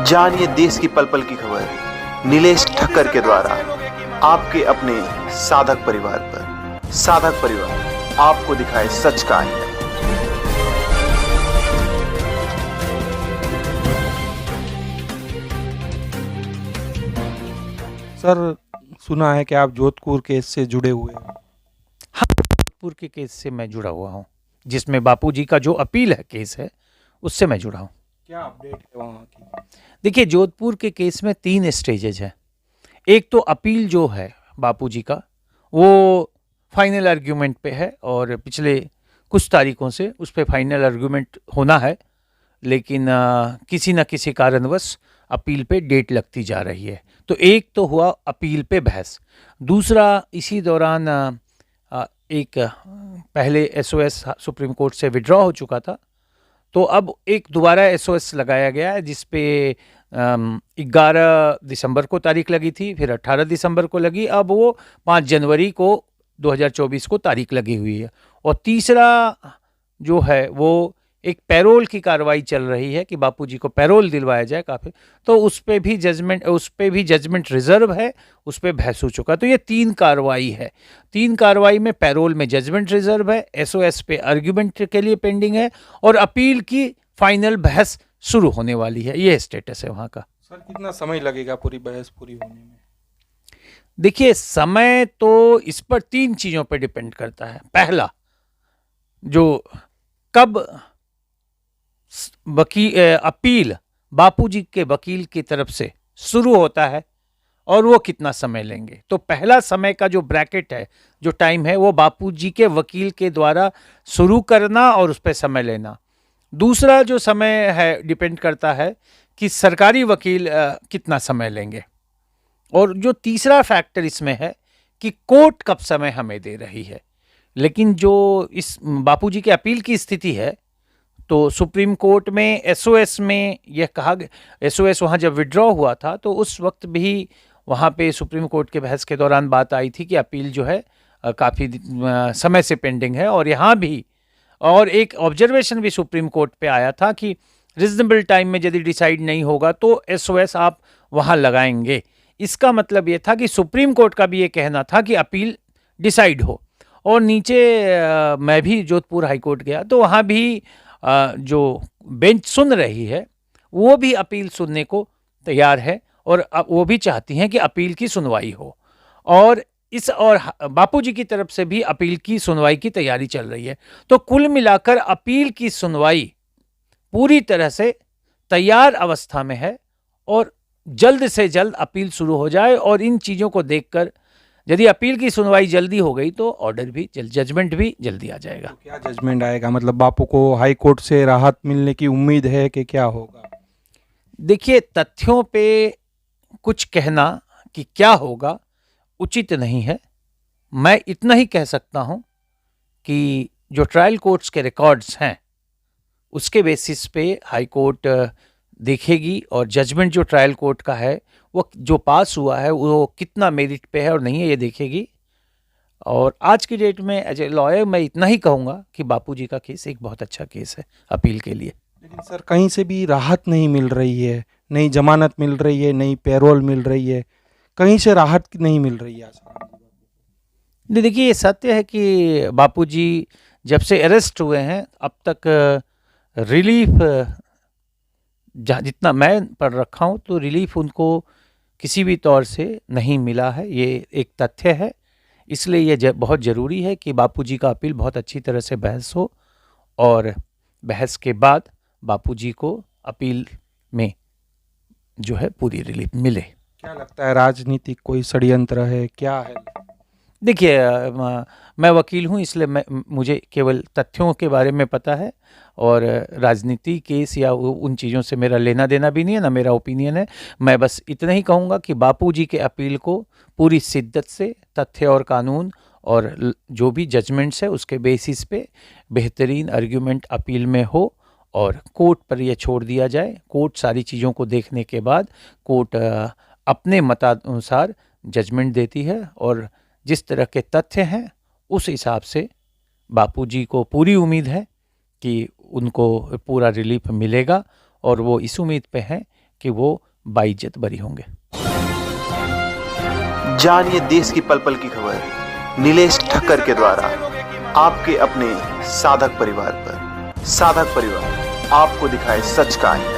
जानिए देश की पल पल की खबर नीलेश ठक्कर के द्वारा आपके अपने साधक परिवार पर। साधक परिवार आपको दिखाए सच का आईना। सर, सुना है कि आप जोधपुर केस से जुड़े हुए हैं। जोधपुर के केस से मैं जुड़ा हुआ हूँ, जिसमें बापूजी का जो अपील है केस है उससे मैं जुड़ा हूँ। क्या अपडेट है वहाँ की? देखिए, जोधपुर के केस में 3 स्टेजेज हैं। एक तो अपील जो है बापूजी का वो फाइनल आर्ग्यूमेंट पे है और पिछले कुछ तारीखों से उस पे फाइनल आर्ग्यूमेंट होना है, लेकिन किसी न किसी कारणवश अपील पे डेट लगती जा रही है। तो एक तो हुआ अपील पे बहस। दूसरा, इसी दौरान एक पहले एसओएस सुप्रीम कोर्ट से विड्रॉ हो चुका था, तो अब एक दोबारा एसओएस लगाया गया है जिस पे 11 दिसंबर को तारीख लगी थी, फिर 18 दिसंबर को लगी, अब वो 5 जनवरी को 2024 को तारीख लगी हुई है। और तीसरा जो है वो एक पैरोल की कार्रवाई चल रही है कि बापूजी को पैरोल दिलवाया जाए काफ़ी, तो उस पे भी जजमेंट रिजर्व है, उस पे बहस हो चुका। तो ये 3 कार्रवाई है। 3 कार्रवाई में पैरोल में जजमेंट रिजर्व है, एसओएस पे आर्ग्यूमेंट के लिए पेंडिंग है और अपील की फाइनल बहस शुरू होने वाली है। ये स्टेटस है वहाँ का। सर, कितना समय लगेगा पूरी बहस पूरी होने में? देखिए, समय तो इस पर 3 चीज़ों पर डिपेंड करता है। पहला, जो कब अपील बापूजी के वकील की तरफ से शुरू होता है और वो कितना समय लेंगे। तो पहला समय का जो ब्रैकेट है, जो टाइम है, वो बापूजी के वकील के द्वारा शुरू करना और उस पर समय लेना। दूसरा जो समय है डिपेंड करता है कि सरकारी वकील कितना समय लेंगे। और जो तीसरा फैक्टर इसमें है कि कोर्ट कब समय हमें दे रही है। लेकिन जो इस बापूजी के अपील की स्थिति है, तो सुप्रीम कोर्ट में एसओएस में यह कहा गया, एसओएस वहाँ जब विड्रॉ हुआ था तो उस वक्त भी वहाँ पे सुप्रीम कोर्ट के बहस के दौरान बात आई थी कि अपील जो है काफ़ी समय से पेंडिंग है। और यहाँ भी और एक ऑब्जर्वेशन भी सुप्रीम कोर्ट पे आया था कि रिजनेबल टाइम में यदि डिसाइड नहीं होगा तो एसओएस आप वहाँ लगाएंगे। इसका मतलब ये था कि सुप्रीम कोर्ट का भी ये कहना था कि अपील डिसाइड हो। और नीचे मैं भी जोधपुर हाई कोर्ट गया तो वहाँ भी जो बेंच सुन रही है वो भी अपील सुनने को तैयार है और वो भी चाहती हैं कि अपील की सुनवाई हो। और बापूजी की तरफ से भी अपील की सुनवाई की तैयारी चल रही है। तो कुल मिलाकर अपील की सुनवाई पूरी तरह से तैयार अवस्था में है और जल्द से जल्द अपील शुरू हो जाए। और इन चीज़ों को देखकर यदि अपील की सुनवाई जल्दी हो गई तो ऑर्डर भी जजमेंट भी जल्दी आ जाएगा। तो क्या जजमेंट आएगा? मतलब बापू को हाई कोर्ट से राहत मिलने की उम्मीद है कि क्या होगा? देखिए, तथ्यों पे कुछ कहना कि क्या होगा उचित नहीं है। मैं इतना ही कह सकता हूं कि जो ट्रायल कोर्ट्स के रिकॉर्ड्स हैं उसके बेसिस पे हाई कोर्ट देखेगी और जजमेंट जो ट्रायल कोर्ट का है वो जो पास हुआ है वो कितना मेरिट पे है और नहीं है ये देखेगी। और आज की डेट में एज ए लॉयर मैं इतना ही कहूँगा कि बापूजी का केस एक बहुत अच्छा केस है अपील के लिए। लेकिन सर, कहीं से भी राहत नहीं मिल रही है, नई जमानत मिल रही है, नई पैरोल मिल रही है, कहीं से राहत नहीं मिल रही है। देखिए, ये सत्य है कि बापूजी जब से अरेस्ट हुए हैं अब तक रिलीफ जितना मैं पढ़ रखा हूँ तो रिलीफ उनको किसी भी तौर से नहीं मिला है। ये एक तथ्य है। इसलिए ये बहुत ज़रूरी है कि बापूजी का अपील बहुत अच्छी तरह से बहस हो और बहस के बाद बापूजी को अपील में जो है पूरी रिलीफ मिले। क्या लगता है, राजनीतिक कोई षड्यंत्र है, क्या है? देखिए, मैं वकील हूँ इसलिए मुझे केवल तथ्यों के बारे में पता है और राजनीति केस या उन चीज़ों से मेरा लेना देना भी नहीं है, ना मेरा ओपिनियन है। मैं बस इतना ही कहूँगा कि बापूजी के अपील को पूरी शिद्दत से तथ्य और कानून और जो भी जजमेंट्स है उसके बेसिस पे बेहतरीन आर्ग्यूमेंट अपील में हो और कोर्ट पर यह छोड़ दिया जाए। कोर्ट सारी चीज़ों को देखने के बाद कोर्ट अपने मतानुसार जजमेंट देती है और जिस तरह के तथ्य हैं उस हिसाब से बापूजी को पूरी उम्मीद है कि उनको पूरा रिलीफ मिलेगा और वो इस उम्मीद पे हैं कि वो बाइज्जत बरी होंगे। जानिए देश की पल पल की खबर नीलेश ठक्कर के द्वारा आपके अपने साधक परिवार पर। साधक परिवार आपको दिखाए सच का आईना।